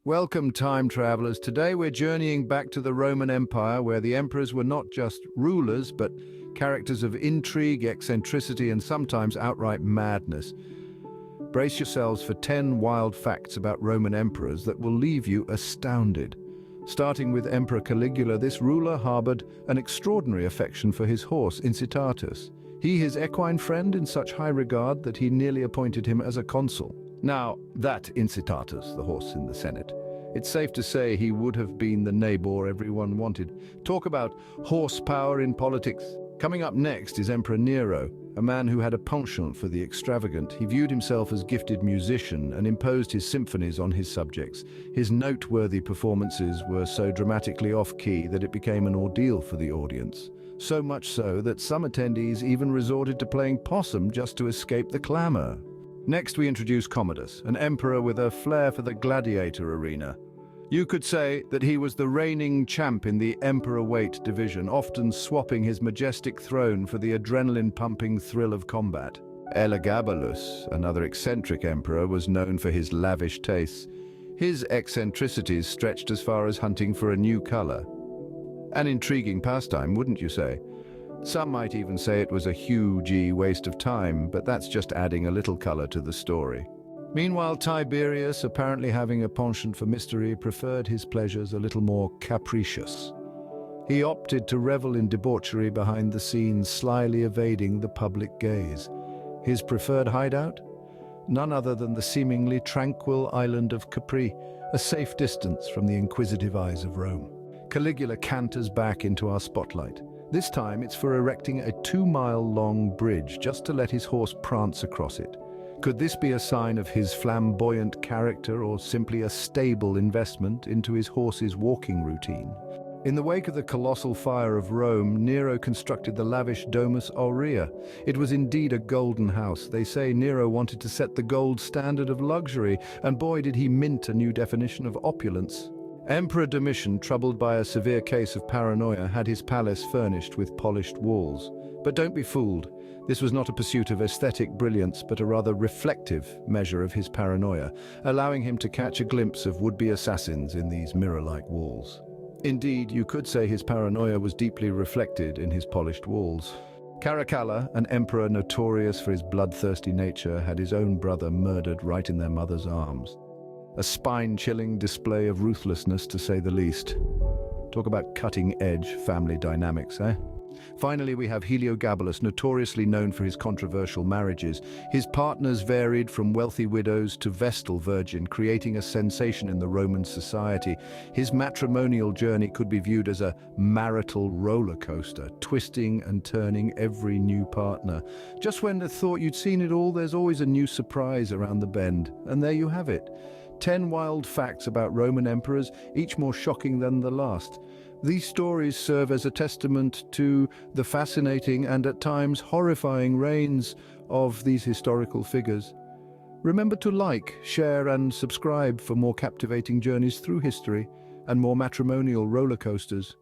Welcome, time travelers. Today we're journeying back to the Roman Empire, where the emperors were not just rulers, but characters of intrigue, eccentricity, and sometimes outright madness. Brace yourselves for 10 wild facts about Roman emperors that will leave you astounded. Starting with Emperor Caligula, this ruler harbored an extraordinary affection for his horse, Incitatus. His equine friend in such high regard that he nearly appointed him as a consul. Now, that Incitatus, the horse in the Senate, it's safe to say he would have been the neighbor everyone wanted. Talk about horsepower in politics. Coming up next is Emperor Nero, a man who had a penchant for the extravagant. He viewed himself as a gifted musician and imposed his symphonies on his subjects. His noteworthy performances were so dramatically off-key that it became an ordeal for the audience. So much so that some attendees even resorted to playing possum just to escape the clamor. Next we introduce Commodus, an emperor with a flair for the gladiator arena. You could say that he was the reigning champ in the emperor weight division, often swapping his majestic throne for the adrenaline-pumping thrill of combat. Elagabalus, another eccentric emperor, was known for his lavish tastes. His eccentricities stretched as far as hunting for a new color. An intriguing pastime, wouldn't you say? Some might even say it was a huge waste of time, but that's just adding a little color to the story. Meanwhile, Tiberius, apparently having a penchant for mystery, preferred his pleasures a little more capricious. He opted to revel in debauchery behind the scenes, slyly evading the public gaze. His preferred hideout? None other than the seemingly tranquil island of Capri, a safe distance from the inquisitive eyes of Rome. Caligula canters back into our spotlight. This time it's for erecting a 2-mile-long bridge just to let his horse prance across it. Could this be a sign of his flamboyant character or simply a stable investment into his horse's walking routine? In the wake of the colossal fire of Rome, Nero constructed the lavish Domus Aurea. It was indeed a golden house. They say Nero wanted to set the gold standard of luxury, and boy did he mint a new definition of opulence. Emperor Domitian, troubled by a severe case of paranoia, had his palace furnished with polished walls. But don't be fooled. This was not a pursuit of aesthetic brilliance, but a rather reflective measure of his paranoia, allowing him to catch a glimpse of would-be assassins in these mirror-like walls. Indeed, you could say his paranoia was deeply reflected in his polished walls. Caracalla, an emperor notorious for his bloodthirsty nature, had his own brother murdered right in their mother's arms. A spine-chilling display of ruthlessness, to say the least. Talk about cutting-edge family dynamics, eh? Finally, we have Heliogabalus, notoriously known for his controversial marriages. His partners varied from wealthy widows to Vestal Virgin, creating a sensation in the Roman society. His matrimonial journey could be viewed as a marital roller coaster, twisting and turning every new partner. Just when they thought you'd seen it all, there's always a new surprise around the bend. And there you have it. 10 wild facts about Roman emperors, each more shocking than the last. These stories serve as a testament to the fascinating and at times horrifying reigns of these historical figures. Remember to like, share and subscribe for more captivating journeys through history and more matrimonial roller coasters.